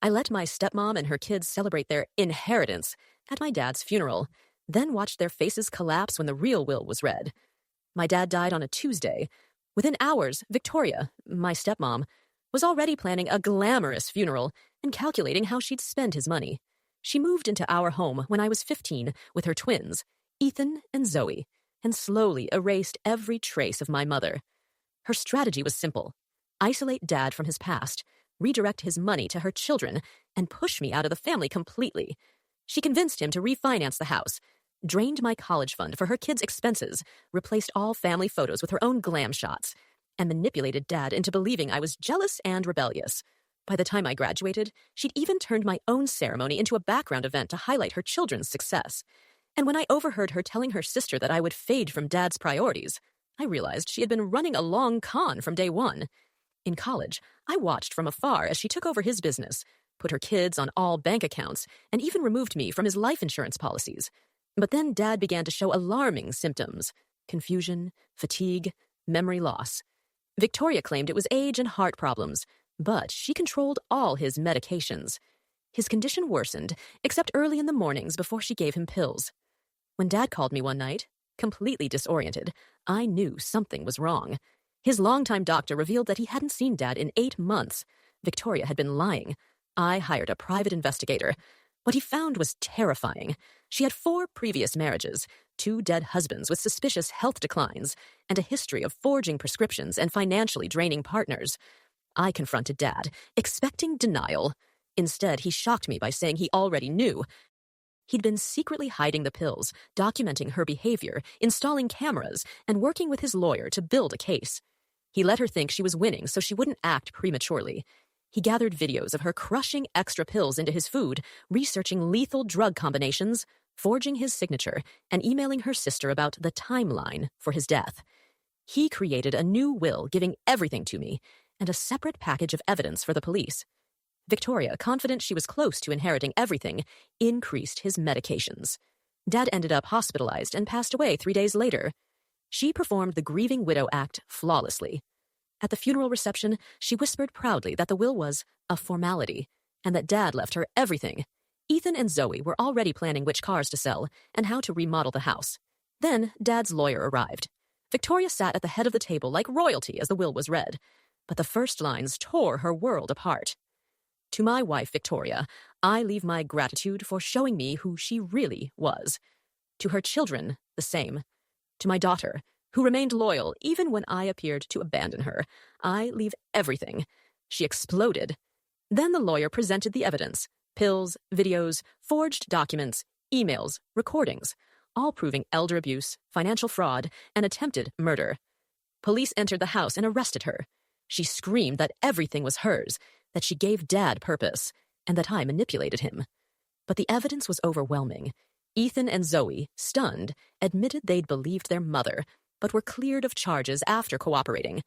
I let my stepmom and her kids celebrate their inheritance at my dad's funeral, then watched their faces collapse when the real will was read. My dad died on a Tuesday. Within hours, Victoria, my stepmom, was already planning a glamorous funeral and calculating how she'd spend his money. She moved into our home when I was 15 with her twins, Ethan and Zoe, and slowly erased every trace of my mother. Her strategy was simple: isolate Dad from his past, redirect his money to her children, and push me out of the family completely. She convinced him to refinance the house, drained my college fund for her kids' expenses, replaced all family photos with her own glam shots, and manipulated Dad into believing I was jealous and rebellious. By the time I graduated, she'd even turned my own ceremony into a background event to highlight her children's success. And when I overheard her telling her sister that I would fade from Dad's priorities, I realized she had been running a long con from day one. In college, I watched from afar as she took over his business, put her kids on all bank accounts, and even removed me from his life insurance policies. But then Dad began to show alarming symptoms: confusion, fatigue, memory loss. Victoria claimed it was age and heart problems, but she controlled all his medications. His condition worsened, except early in the mornings before she gave him pills. When Dad called me one night, completely disoriented, I knew something was wrong. His longtime doctor revealed that he hadn't seen Dad in 8 months. Victoria had been lying. I hired a private investigator. What he found was terrifying. She had 4 previous marriages, 2 dead husbands with suspicious health declines, and a history of forging prescriptions and financially draining partners. I confronted Dad, expecting denial. Instead, he shocked me by saying he already knew. He'd been secretly hiding the pills, documenting her behavior, installing cameras, and working with his lawyer to build a case. He let her think she was winning so she wouldn't act prematurely. He gathered videos of her crushing extra pills into his food, researching lethal drug combinations, forging his signature, and emailing her sister about the timeline for his death. He created a new will giving everything to me, and a separate package of evidence for the police. Victoria, confident she was close to inheriting everything, increased his medications. Dad ended up hospitalized and passed away 3 days later. She performed the grieving widow act flawlessly. At the funeral reception, she whispered proudly that the will was a formality, and that Dad left her everything. Ethan and Zoe were already planning which cars to sell and how to remodel the house. Then Dad's lawyer arrived. Victoria sat at the head of the table like royalty as the will was read, but the first lines tore her world apart. To my wife, Victoria, I leave my gratitude for showing me who she really was. To her children, the same. To my daughter, who remained loyal even when I appeared to abandon her, I leave everything. She exploded. Then the lawyer presented the evidence: pills, videos, forged documents, emails, recordings, all proving elder abuse, financial fraud, and attempted murder. Police entered the house and arrested her. She screamed that everything was hers, that she gave Dad purpose, and that I manipulated him. But the evidence was overwhelming. Ethan and Zoe, stunned, admitted they'd believed their mother, but were cleared of charges after cooperating.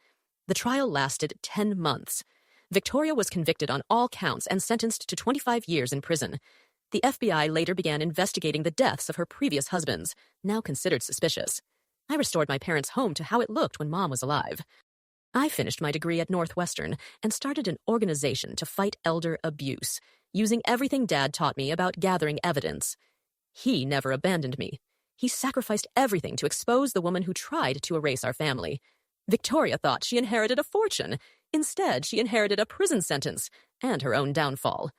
The trial lasted 10 months. Victoria was convicted on all counts and sentenced to 25 years in prison. The FBI later began investigating the deaths of her previous husbands, now considered suspicious. I restored my parents' home to how it looked when Mom was alive. I finished my degree at Northwestern and started an organization to fight elder abuse, using everything Dad taught me about gathering evidence. He never abandoned me. He sacrificed everything to expose the woman who tried to erase our family. Victoria thought she inherited a fortune. Instead, she inherited a prison sentence and her own downfall.